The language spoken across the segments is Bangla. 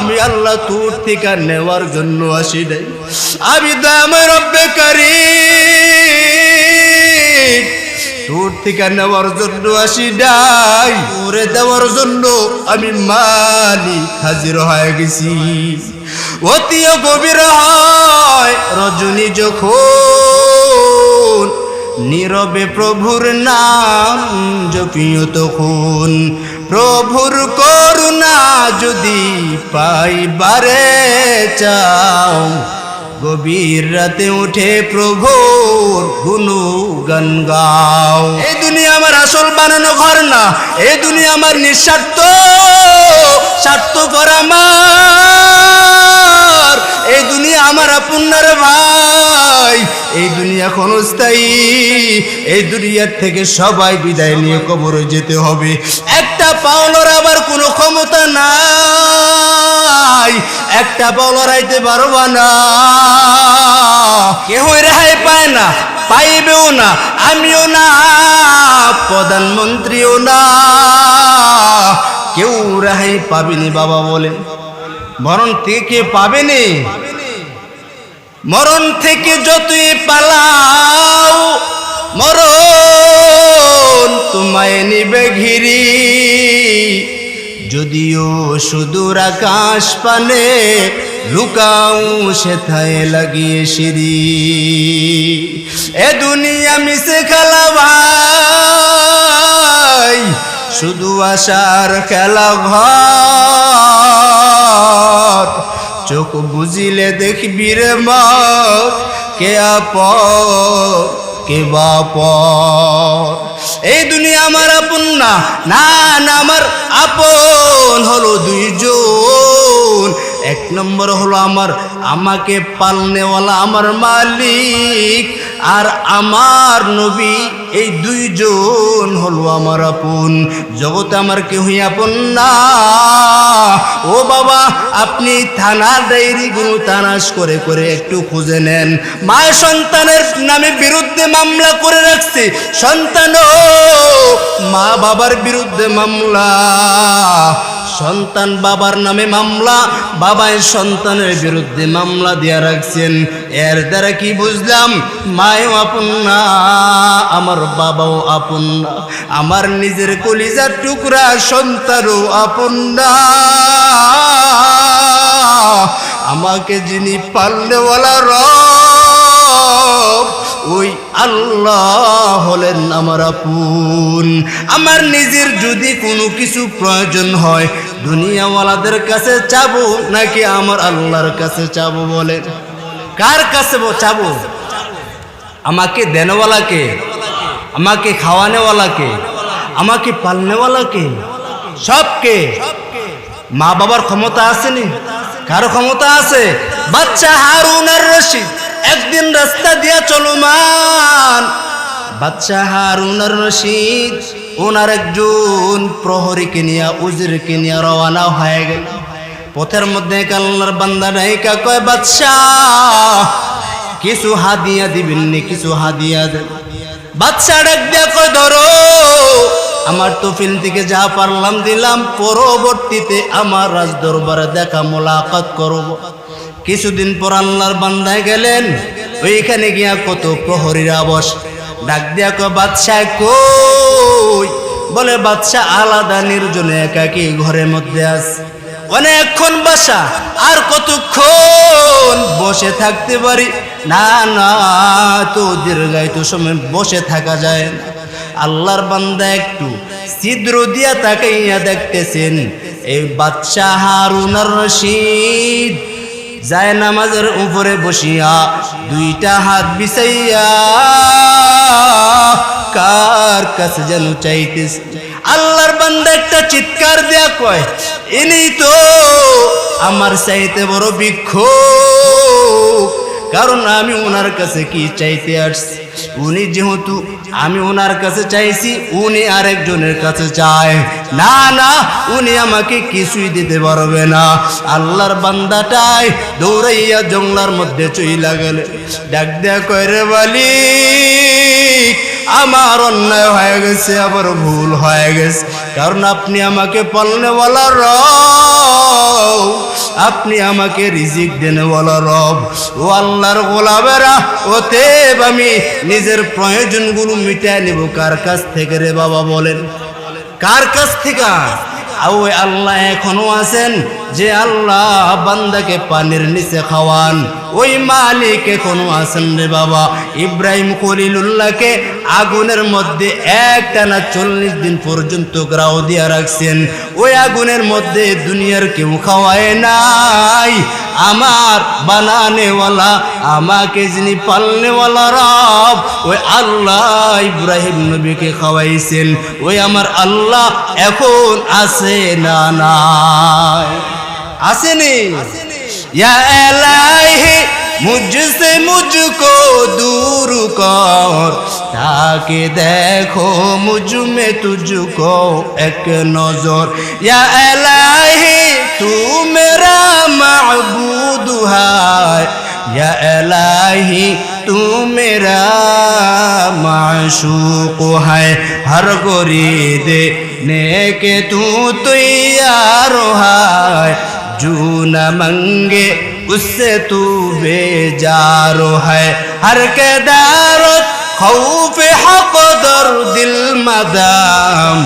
আমি আল্লাহ তোর থেকে নেওয়ার জন্য আসি নাই, আমি দামে রব্বে কারীম তোর থেকে নেওয়ার জন্য আসি নাই, তোরে দেওয়ার জন্য আমি মালিক হাজির হয়ে গেছি। অতি গভীর হয় রজনী যখন, নীরবে প্রভুর নাম জপিও তখন, প্রভুর করুণা যদি পাইবারে চাও, গভীর রাতে উঠে প্রভুর গুণগান গাও। এই দুনিয়া আমার আসল বানানো ঘর না, এই দুনিয়া আমার নিঃস্বার্থ, স্বার্থপর আমার, এই দুনিয়া আমার আপনার ভাই, এই দুনিয়া ক্ষণস্থায়ী, এই দুনিয়ার থেকে সবাই বিদায় নিয়ে কবরে যেতে হবে। একটা পাওনার আবার কোনো ক্ষমতা নাই, একটা পাও লড়াইতে পারবা না, কেউ রেহাই পায় না, পাইবেও না, আমিও না, প্রধানমন্ত্রীও না, কেউ রেহাই পাবেনি বাবা বলেন। মরণ থেকে পাবেনি, মরণ থেকে যতই পালাও মরণ তোমায় নিবে ঘিরি, যদিও সুদূর আকাশ পানে লুকাও সেথায় লাগিয়ে সিঁড়ি। এ দুনিয়া মিশে খেলা ভাই, শুধু আশার খেলা ঘর, চোখ বুঝিলে দেখবি রে মত কে আপন কে বাপর। এই দুনিয়া আমার আপন না, না না আমার আপন হলো দুইজন। এক নম্বর হলো আমার আমাকে পালনেওয়ালা আমার মালিক, আর আমার নবী, এই দুইজন হলো আমার আপন। জগতে আমার কেউই আপন না। ও বাবা, আপনি থানার ডায়েরিগুলো তানাশ করে করে একটু খুঁজে নেন। মায়ের সন্তানের নামে বিরুদ্ধে মামলা করে রাখছে, সন্তানও মা বাবার বিরুদ্ধে মামলা, সন্তান বাবার নামে মামলা, বাবাই সন্তানের বিরুদ্ধে মামলা দিয়া রাখছেন। এর দ্বারা কি বুঝলাম? মায়ও আপন না, আমার বাবাও আপন না, আমার নিজের কলিজার টুকরা সন্তানও আপন না। আমাকে যিনি পালনেওয়ালা রব, ওই আল্লাহ হলেন আমার আপন। আমার নিজের যদি কোনো কিছু প্রয়োজন হয়, দুনিয়াওয়ালাদের কাছে চাবো নাকি আমার আল্লাহর কাছে চাবো? বলেন, কার কাছে চাবো? আমাকে দেনওয়ালাকে, আমাকে খাওয়ানেওয়ালাকে, আমাকে পালনেওয়ালাকে, সবকে। মা বাবার ক্ষমতা আসেনি? কারো ক্ষমতা আছে? বাচ্চা হারুন আর রশিদ একদিন রাস্তা দিয়া চলমান, বাচ্চা হারুন আর রশিদ ওনার একজন প্রহরীকে নিয়ে, উজিরকে নিয়ে রওনা হয়ে গেল। পথের মধ্যে আল্লাহর বান্দা নাইকা কয়, বাদশাহ কিছু হাদিয়া দিবেননি? কিছু হাদিয়া দেন। বাদশাহ ডাক দিয়া কয়, ধরো, আমার তফিল থেকে যা পারলাম দিলাম, পরবর্তীতে আমার রাজ দরবারে দেখা মোলাকাত করব। কিছুদিন পর আল্লাহর বান্দায় গেলেন, ওইখানে গিয়া কত প্রহরীরা বস। ডাক দিয়া কয়, বাদশাহ কই? বলে, বাদশাহ আলাদা নির্জনে একাকী ঘরের মধ্যে আছে। অনেকক্ষণ বসা, আর কতক্ষণ বসে থাকতে পারি? না না, তো দীর্ঘায়িত সময় বসে থাকা যায় না। আল্লাহর বান্দা একটু ছিদ্র দিয়া তাকাইয়া দেখতেছেন, এই বাদশাহ হারুন আর রশিদ যায় নামাজের উপরে বসিয়া দুইটা হাত বিছাইয়া কার কাছে যেন চাইতেছে। আল্লাহর বান্দা একটা চিৎকার দেয়া কয়, ইনি তো আমার চাইতে বড় ভিক্ষুক, কারণ আমি ওনার কাছে কি চাইতে আসছি। উনি যেহেতু আমি ওনার কাছে চাইছি, উনি আরেকজনের কাছে চায়, না না, উনি আমাকে কিছুই দিতে পারবে না। আল্লাহর বান্দাটাই দৌড়াইয়া জঙ্গলার মধ্যে চইলা গেলে। ডাক দেয়া কয়, রে মালিক, আমার অন্যায় হয়ে গেছে, আমার ভুল হয়ে গেছে, কারণ আপনি আমাকে পালনেওয়ালা রব, আপনি আমাকে রিজিক দেনেওয়ালা রব। ও আল্লাহর গোলামেরা, অতএব আমি নিজের প্রয়োজনগুলো মিটায় নেব কার কাছ থেকে রে বাবা বলেন? কার কাছ থেকে? ওই আল্লাহ এখনো আছেন যে আল্লাহ বান্দাকে পানির নিচে খাওয়ান, ওই মালিক এখনো আছেন রে বাবা। ইব্রাহিম খলিলুল্লাহকে আগুনের মধ্যে একটানা 40 দিন পর্যন্ত গ্রাও দিয়া রাখছেন, ওই আগুনের মধ্যে দুনিয়ার কেউ খাওয়ায় নাই। আমার বানানেওয়ালা, আমাকে যিনি পালনেওয়ালা রব, ওই আল্লাহ ইব্রাহিম নবীকে খাওয়াইছেন। ওই আমার আল্লাহ এখন আছে না নাই? আসেনি? ইয়া ইলাহি মুঝসে মুঝকো दूर कर, ताकि देखो मुझ में तुझको एक नजर। या इलाही तू मेरा माबूद है, या इलाही तू मेरा माशूक है। हर गोरीद ने के तू तैयार है, जो न मंगे उससे तू बेजार है। हर के दारत खौफ हक दर दिल मदाम,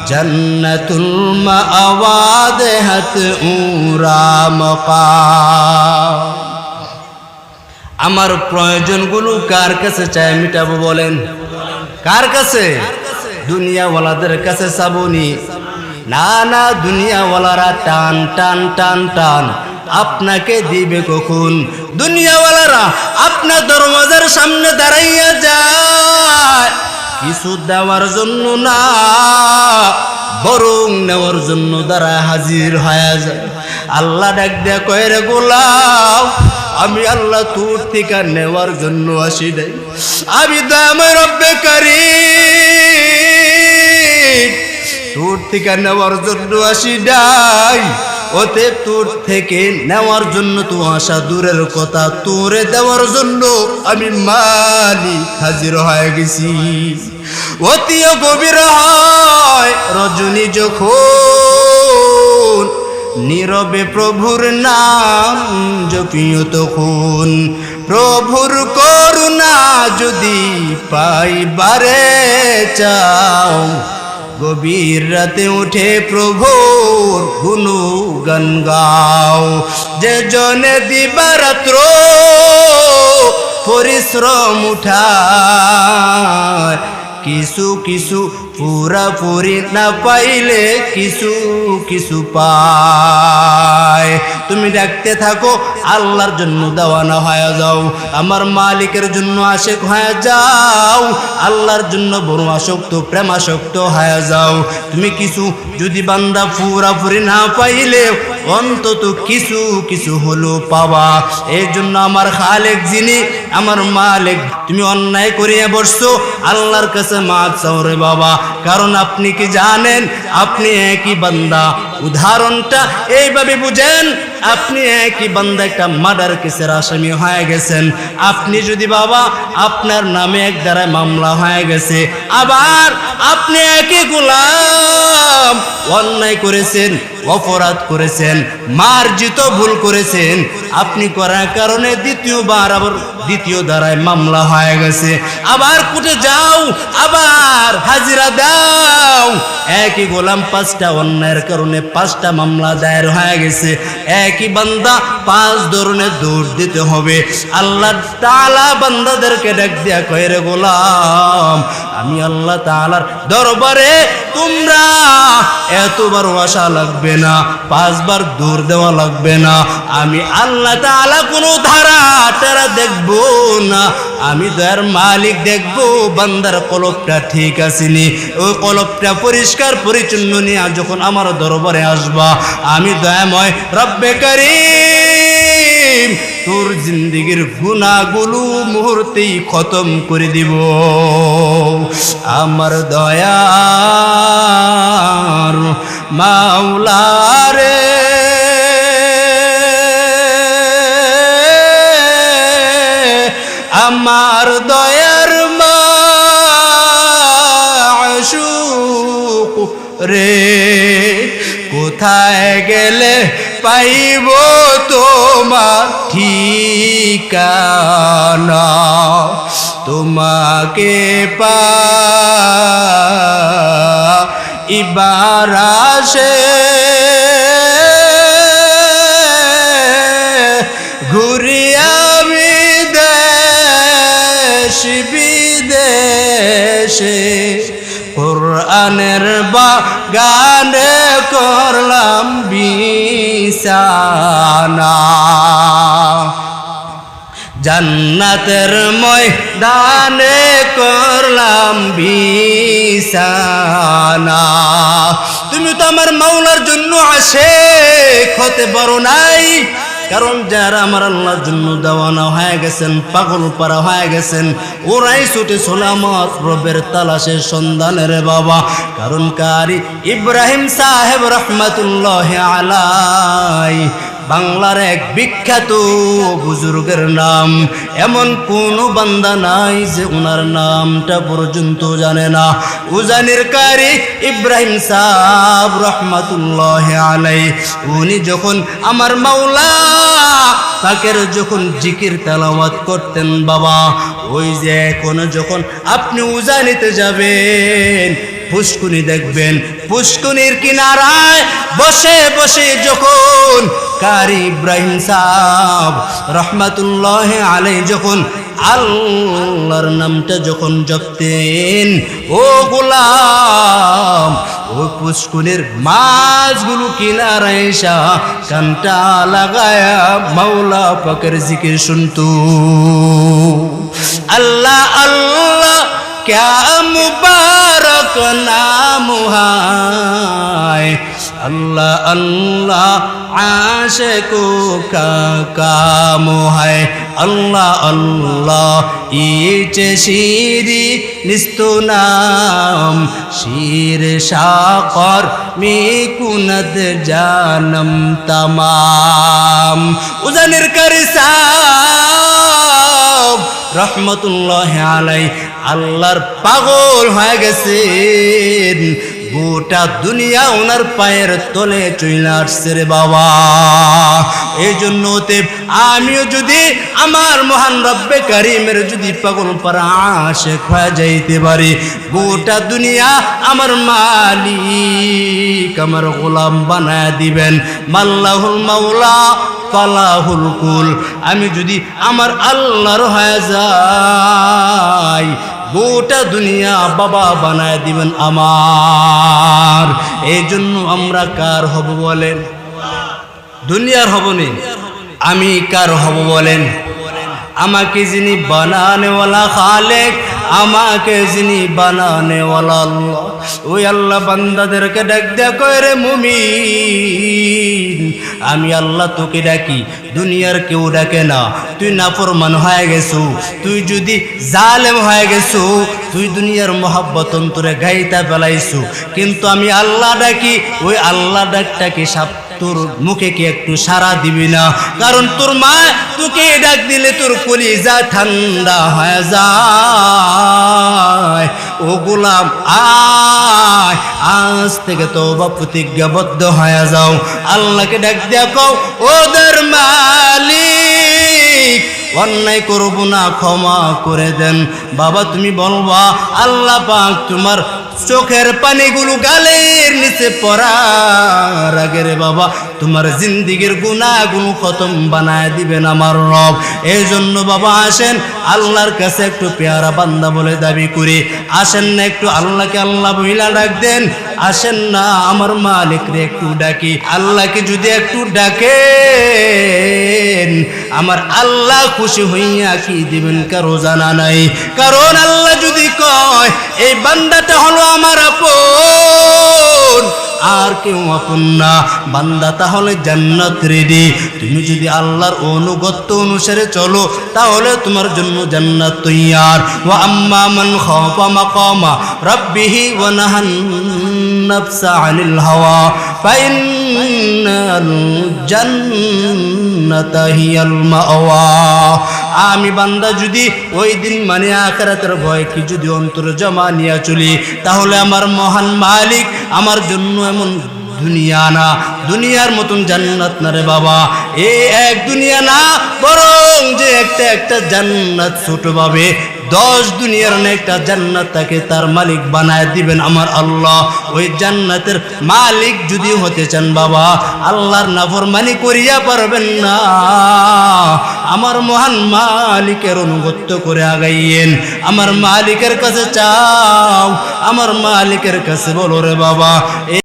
जन्नतुल मावाद हत उरा मकाम। আমার প্রয়োজনগুলো কার কাছে চাই মিটাবো বলেন? কার কাছে? দুনিয়াওয়ালাদের কাছে চাবনি? না না, দুনিয়াওয়ালারা টান টান টান টান আপনাকে দিবে কখন? দুনিয়াওয়ালারা আপনার দরওয়াজার সামনে দাঁড়াইয়া যায় কিছু দেওয়ার জন্য না, বরং নেওয়ার জন্য দাঁড়ায় হাজির হয়ে যায়। আল্লাহ ডাক দেয়া কয়, রে গোলাম, আমি আল্লাহ তোর থেকে নেওয়ার জন্য আসি নাই, আমি দামে রব্বে কারীম তোর থেকে নেওয়ার জন্য আসি নাই। ওতে তোর থেকে নেওয়ার জন্য তো আসা দূরের কথা, তোরে দেওয়ার জন্য আমি মালিক হাজির হয়ে গেছি। অতিও গভীর হয় রজনী যখন, নীরবে প্রভুর নাম জপিও তখন। প্রভুর করুণা যদি পাইবারে চাও, গভীর রাতে উঠে প্রভুর গুণগান গাও। যে জনে দিবারাত্র পরিশ্রম উঠায়, কিছু কিছু পুরাপুরি না পাইলে কিছু কিছু পায়। তুমি ডাকতে থাকো, আল্লাহর জন্য দেওয়ানা হয়ে যাও, আমার মালিকের জন্য আশেক হয়ে যাও, আল্লাহর জন্য বড় আসক্ত প্রেমাসক্ত হয়ে যাও। তুমি কিছু যদি বান্দা পুরাপুরি না পাইলে অন্তত কিছু কিছু হলো পাবা। এই জন্য আমার খালেক যিনি, আমার মালিক, তুমি অন্যায় করিয়া বসছো, আল্লাহর কাছে মাফ চাও রে বাবা। কারণ আপনি কি জানেন, আপনি একই বান্দা। উদাহরণটা এইভাবে বুঝেন, আপনি একই বান্দা একটা মার্ডার কেসের আসামি হয়ে গেছেন। আপনি যদি বাবা, আপনার নামে এক দ্বারায় মামলা হয়ে গেছে, আবার আপনি একই গোলাম, অন্যায় করেছেন, অপরাধ করেছেন, মার্জিত ভুল করেছেন, আপনি করার কারণে দ্বিতীয়বার আবার দ্বিতীয় দ্বারায় মামলা হয়ে গেছে। আবার কোর্টে যাও, আবার হাজিরা দাও। একই গোলাম 5টা অন্যায়ের কারণে 5টা মামলা দায়ের হয়ে গেছে। একই বান্দা 5 ধরনের দোষ দিতে হবে। আল্লাহ তাআলা বান্দাদেরকে ডাক দিয়া কয়, রে গোলাম, আমি আল্লাহ তাআলার দরবারে তোমরা এতবার আশা লাগবে না, 5 বার দূর দেওয়া লাগবে না। আমি আল্লাহ তাআলা কোনো ধারা টারা দেখব না, আমি দয়ার মালিক দেখব বান্দার কলবটা ঠিক আসেনি। ওই কলবটা পরিষ্কার পরিচ্ছন্ন নিয়ে যখন আমার দরবারে আসবা, আমি দয়াময় রব্বে কারীম তোর জিন্দেগির গুনাহগুলো মুহূর্তেই খতম করে দিব। আমার দয়ার মাওলা রে, আমার দয়ার মাওলা রে কোথায় গেলে পাইব তোমার ঠিকানা তোমাকে পাইবার আশে ঘুরি আমি দেশ বিদেশে কোরআনের বাগানে করলাম বিছানা জান্নাতের ময়দানে করলাম বিছানা তুমি তো আমার মাওলার জন্য আশিক হতে পারো নাই কারণ যারা আমার আল্লাহর জন্য দেওয়ানা হয়ে গেছেন পাগল পারা হয়ে গেছেন ওরাই ছুটে চলে আমার রবের তালাশের সন্ধানে রে বাবা কারণ কারি ইব্রাহিম সাহেব রহমাতুল্লাহ আলাই বাংলার এক বিখ্যাত বুজুর্গের নাম এমন কোন বান্দা নাই যে ওনার নামটা পর্যন্ত জানে না উজানির কারি ইব্রাহিম সাহেব রহমাতুল্লাহ আলাই উনি যখন আমার মাওলা পাকের যখন জিকির তেলাওয়াত করতেন বাবা ওই যে এখন যখন আপনি উজানিতে যাবেন পুষ্কুনি দেখবেন পুষ্কুনির কিনারায় বসে বসে যখন কারি ইব্রাহিম সাহেব রহমাতুল্লাহ আলাইহি যখন আল্লাহর নামটা যখন জপতেন ও গোলাম ও পুষ্কুনির মাছগুলো কিনারায় এসা কানটা লাগায়া মাওলা পাকের জিকির শুনতো আল্লাহ আল্লাহ क्या मुबारक नाम है अल्लाह अल्लाह आशिकों का काम है अल्लाह अल्लाह इचे शीरी निस्तो नाम शीर शाकर में कुनद जानम तमाम उजनिर करसा রহমতুল্লাহ আলাই আল্লাহর পাগল হয়ে গেছেন গোটা দুনিয়া ওনার পায়ের তলে চলে আসছে রে বাবা এই জন্য আমিও যদি আমার মহান রব্বে কারিমের যদি পাগল পারা আশিক হয়ে যাইতে পারি গোটা দুনিয়া আমার মালিক আমার গোলাম বানায় দিবেন মাল্লাহুল মাওলা ফালাহুল কুল আমি যদি আমার আল্লাহর হয়ে যাই গোটা দুনিয়া বাবা বানায় দিবেন আমার এই জন্য আমরা কার হব বলেন দুনিয়ার হব নি আমি কার হব বলেন আমাকে যিনি বানানেওয়ালা খালেক আমাকে যিনি বানানেওয়ালা আল্লাহ ওই আল্লাহ বান্দাদেরকে ডাক দেয়া কয় রে মুমিন আমি আল্লাহ তোকে ডাকি দুনিয়ার কেউ ডাকে না তুই নাফরমান হয়ে গেছো তুই যদি জালেম হয়ে গেছো তুই দুনিয়ার মহব্বত অন্তরে গাইতা ফেলাইছো কিন্তু আমি আল্লাহ ডাকি ওই আল্লাহ ডাকটাকে সাপ তোর মুখে কি একটু সারা দিবি না কারণ তোর মা তোকে ডাক দিলে তোর কলিজা ঠান্ডা হয়ে যায় ও গোলাম আয় আজ থেকে তওবা প্রতিজ্ঞাবদ্ধ হয়ে যাও আল্লাহকে ডাক দিয়া কও ওদের মালিক অন্যায় করব না ক্ষমা করে দেন বাবা তুমি বলবা আল্লাহ পাক তোমার চোখের পানিগুলো গালের নিচে পড়ার আগে রে বাবা তোমার জিন্দিগির গুনাহগুলো খতম বানায় দিবেন আমার রব এই জন্য বাবা আসেন আল্লাহর কাছে একটু পেয়ারা বান্দা বলে দাবি করি আসেন না একটু আল্লাহকে আল্লাহ বইলা ডাক দেন আসেন না আমার মালিক রে একটু ডাকি আল্লাহকে যদি একটু ডাকেন আমার আল্লাহ খুশি হইয়া কি দিবেন কারো জানা নাই কারণ আল্লাহ যদি কয় এই বান্দাটা হলো আমার আপন আর কেউ আপন না বান্দা তাহলে জান্নাত রেডি তুমি যদি আল্লাহর অনুগত্য অনুসারে চলো তাহলে তোমার জন্য জান্নাত তৈয়ার ওয়া আম্মা মান খাফা মাকামা রাব্বিহি ওয়া নাহান নাফসা আনিল হাওয়া ফাইন্নাল জান্নাতা হিয়াল মাওয়া আমি বান্দা যদি ওই দিন মানে আখিরাতের ভয় কি যদি অন্তরে জমা নিয়ে চলি, তাহলে আমার মহান মালিক আমার জন্য এমন দুনিয়া না, দুনিয়ার মতন জান্নাত না রে বাবা, এই এক দুনিয়া না, বরং যে একটা জান্নাত ছোট ভাবে 10 দুনিয়ার একটা জান্নাত তাকে তার মালিক বানায় দিবেন আমার আল্লাহ। ওই জান্নাতের মালিক যদি হতে চান বাবা, আল্লাহর নাফরমানি করিয়া পারবেন না, আমার মহান মালিকের অনুগত্য করে আগাইয়েন, আমার মালিকের কাছে চাও, আমার মালিকের কাছে বলো রে বাবা।